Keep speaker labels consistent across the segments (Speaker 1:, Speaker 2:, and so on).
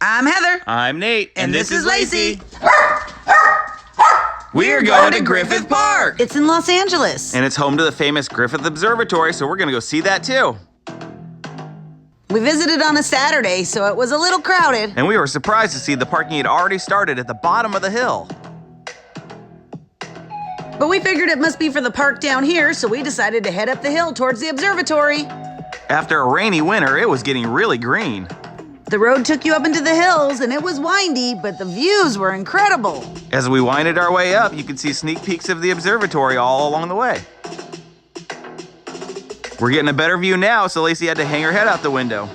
Speaker 1: I'm Heather.
Speaker 2: I'm Nate.
Speaker 1: And this is Lacey.
Speaker 2: We're going to Griffith Park.
Speaker 1: It's in Los Angeles.
Speaker 2: And it's home to the famous Griffith Observatory, so we're going to go see that too.
Speaker 1: We visited on a Saturday, so it was a little crowded.
Speaker 2: And we were surprised to see the parking had already started at the bottom of the hill.
Speaker 1: But we figured it must be for the park down here, so we decided to head up the hill towards the observatory.
Speaker 2: After a rainy winter, it was getting really green.
Speaker 1: The road took you up into the hills, and it was windy, but the views were incredible.
Speaker 2: As we winded our way up, you could see sneak peeks of the observatory all along the way. We're getting a better view now, so Lacey had to hang her head out the window.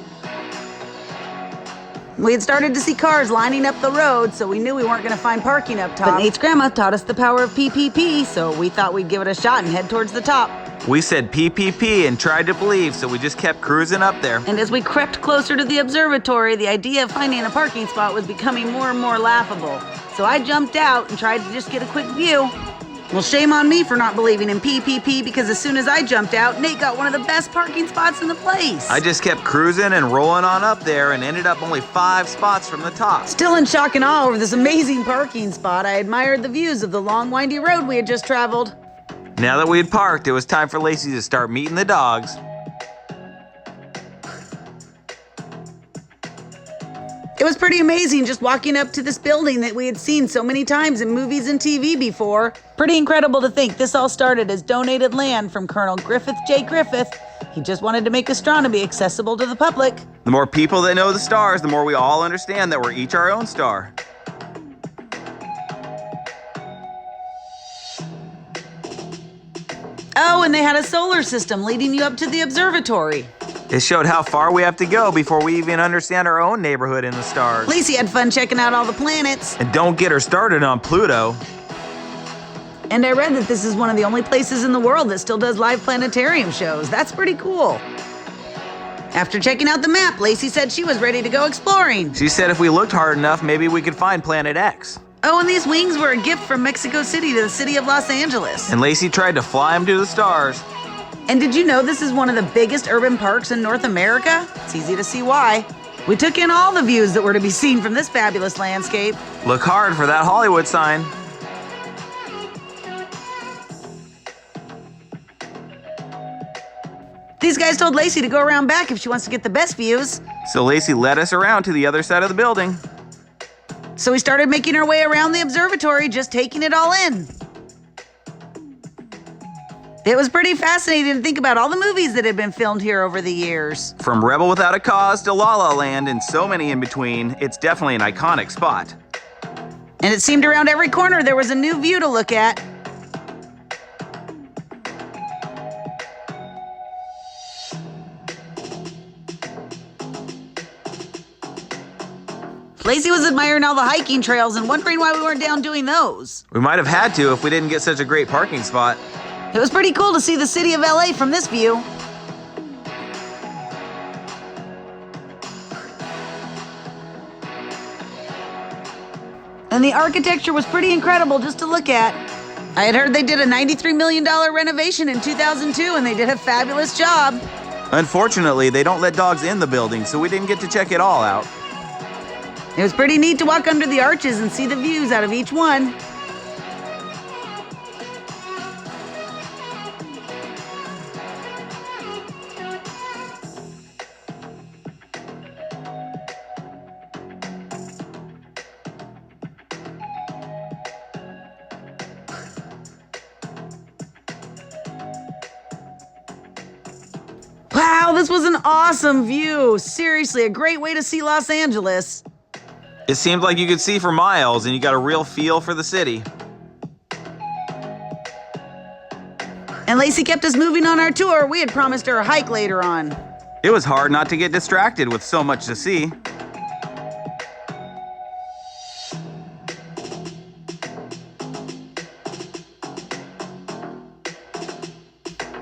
Speaker 1: We had started to see cars lining up the road, so we knew we weren't going to find parking up top. But Nate's grandma taught us the power of PPP, so we thought we'd give it a shot and head towards the top.
Speaker 2: We said PPP and tried to believe, so we just kept cruising up there.
Speaker 1: And as we crept closer to the observatory, the idea of finding a parking spot was becoming more and more laughable. So I jumped out and tried to just get a quick view. Well, shame on me for not believing in PPP, because as soon as I jumped out, Nate got one of the best parking spots in the place.
Speaker 2: I just kept cruising and rolling on up there and ended up only 5 spots from the top.
Speaker 1: Still in shock and awe over this amazing parking spot, I admired the views of the long, windy road we had just traveled.
Speaker 2: Now that we had parked, it was time for Lacey to start meeting the dogs.
Speaker 1: It was pretty amazing just walking up to this building that we had seen so many times in movies and TV before. Pretty incredible to think this all started as donated land from Colonel Griffith J. Griffith. He just wanted to make astronomy accessible to the public.
Speaker 2: The more people that know the stars, the more we all understand that we're each our own star.
Speaker 1: Oh, and they had a solar system leading you up to the observatory.
Speaker 2: It showed how far we have to go before we even understand our own neighborhood in the stars.
Speaker 1: Lacey had fun checking out all the planets.
Speaker 2: And don't get her started on Pluto.
Speaker 1: And I read that this is one of the only places in the world that still does live planetarium shows. That's pretty cool. After checking out the map, Lacey said she was ready to go exploring.
Speaker 2: She said if we looked hard enough, maybe we could find Planet X.
Speaker 1: Oh, and these wings were a gift from Mexico City to the city of Los Angeles.
Speaker 2: And Lacey tried to fly them to the stars.
Speaker 1: And did you know this is one of the biggest urban parks in North America? It's easy to see why. We took in all the views that were to be seen from this fabulous landscape.
Speaker 2: Look hard for that Hollywood sign.
Speaker 1: These guys told Lacey to go around back if she wants to get the best views.
Speaker 2: So Lacey led us around to the other side of the building.
Speaker 1: So we started making our way around the observatory, just taking it all in. It was pretty fascinating to think about all the movies that had been filmed here over the years.
Speaker 2: From Rebel Without a Cause to La La Land and so many in between, it's definitely an iconic spot.
Speaker 1: And it seemed around every corner there was a new view to look at. Lacey was admiring all the hiking trails and wondering why we weren't down doing those.
Speaker 2: We might have had to if we didn't get such a great parking spot.
Speaker 1: It was pretty cool to see the city of LA from this view. And the architecture was pretty incredible just to look at. I had heard they did a $93 million renovation in 2002, and they did a fabulous job.
Speaker 2: Unfortunately, they don't let dogs in the building, so we didn't get to check it all out.
Speaker 1: It was pretty neat to walk under the arches and see the views out of each one. Wow, this was an awesome view. Seriously, a great way to see Los Angeles.
Speaker 2: It seemed like you could see for miles and you got a real feel for the city.
Speaker 1: And Lacey kept us moving on our tour. We had promised her a hike later on.
Speaker 2: It was hard not to get distracted with so much to see.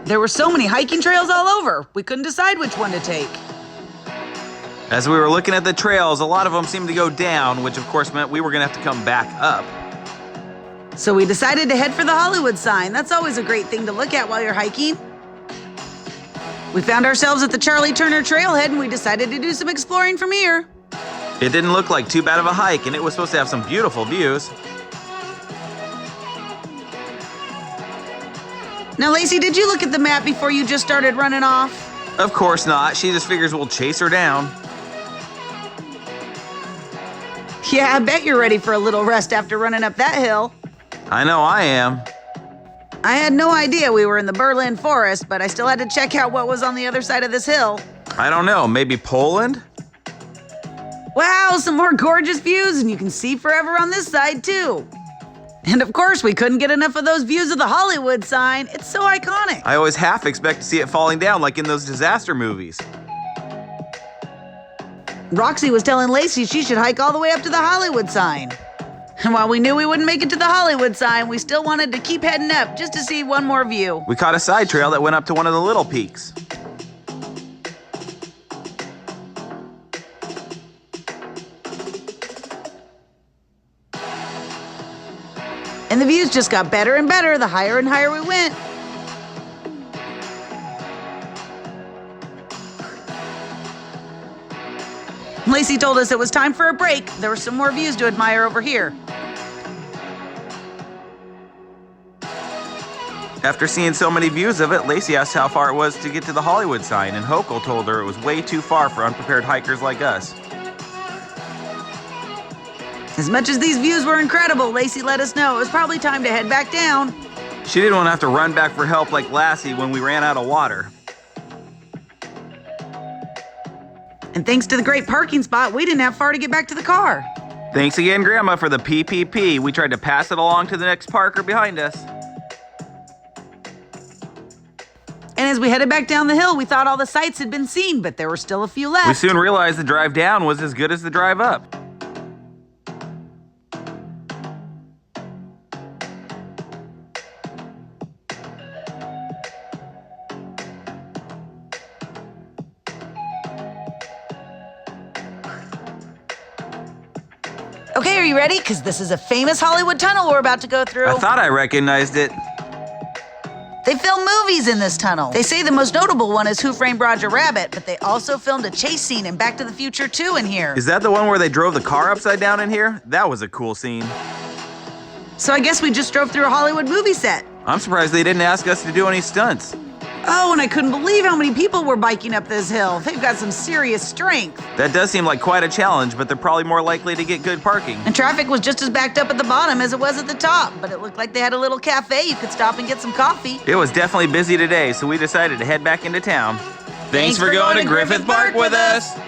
Speaker 1: There were so many hiking trails all over. We couldn't decide which one to take.
Speaker 2: As we were looking at the trails, a lot of them seemed to go down, which of course meant we were gonna have to come back up.
Speaker 1: So we decided to head for the Hollywood sign. That's always a great thing to look at while you're hiking. We found ourselves at the Charlie Turner Trailhead and we decided to do some exploring from here.
Speaker 2: It didn't look like too bad of a hike, and it was supposed to have some beautiful views.
Speaker 1: Now, Lacey, did you look at the map before you just started running off?
Speaker 2: Of course not. She just figures we'll chase her down.
Speaker 1: Yeah, I bet you're ready for a little rest after running up that hill.
Speaker 2: I know I am.
Speaker 1: I had no idea we were in the Berlin forest, but I still had to check out what was on the other side of this hill.
Speaker 2: I don't know, maybe Poland?
Speaker 1: Wow, some more gorgeous views, and you can see forever on this side, too. And of course, we couldn't get enough of those views of the Hollywood sign. It's so iconic.
Speaker 2: I always half expect to see it falling down like in those disaster movies.
Speaker 1: Roxy was telling Lacey she should hike all the way up to the Hollywood sign. And while we knew we wouldn't make it to the Hollywood sign, we still wanted to keep heading up just to see one more view.
Speaker 2: We caught a side trail that went up to one of the little peaks.
Speaker 1: And the views just got better and better the higher and higher we went. Lacey told us it was time for a break. There were some more views to admire over here.
Speaker 2: After seeing so many views of it, Lacey asked how far it was to get to the Hollywood sign, and Hokel told her it was way too far for unprepared hikers like us.
Speaker 1: As much as these views were incredible, Lacey let us know it was probably time to head back down.
Speaker 2: She didn't want to have to run back for help like Lassie when we ran out of water.
Speaker 1: And thanks to the great parking spot, we didn't have far to get back to the car.
Speaker 2: Thanks again, Grandma, for the PPP. We tried to pass it along to the next parker behind us.
Speaker 1: And as we headed back down the hill, we thought all the sights had been seen, but there were still a few left.
Speaker 2: We soon realized the drive down was as good as the drive up.
Speaker 1: Okay, are you ready? Because this is a famous Hollywood tunnel we're about to go through.
Speaker 2: I thought I recognized it.
Speaker 1: They film movies in this tunnel. They say the most notable one is Who Framed Roger Rabbit, but they also filmed a chase scene in Back to the Future 2 in here.
Speaker 2: Is that the one where they drove the car upside down in here? That was a cool scene.
Speaker 1: So I guess we just drove through a Hollywood movie set.
Speaker 2: I'm surprised they didn't ask us to do any stunts.
Speaker 1: Oh, and I couldn't believe how many people were biking up this hill. They've got some serious strength.
Speaker 2: That does seem like quite a challenge, but they're probably more likely to get good parking.
Speaker 1: And traffic was just as backed up at the bottom as it was at the top, but it looked like they had a little cafe you could stop and get some coffee.
Speaker 2: It was definitely busy today, so we decided to head back into town. Thanks for going to Griffith Park with us.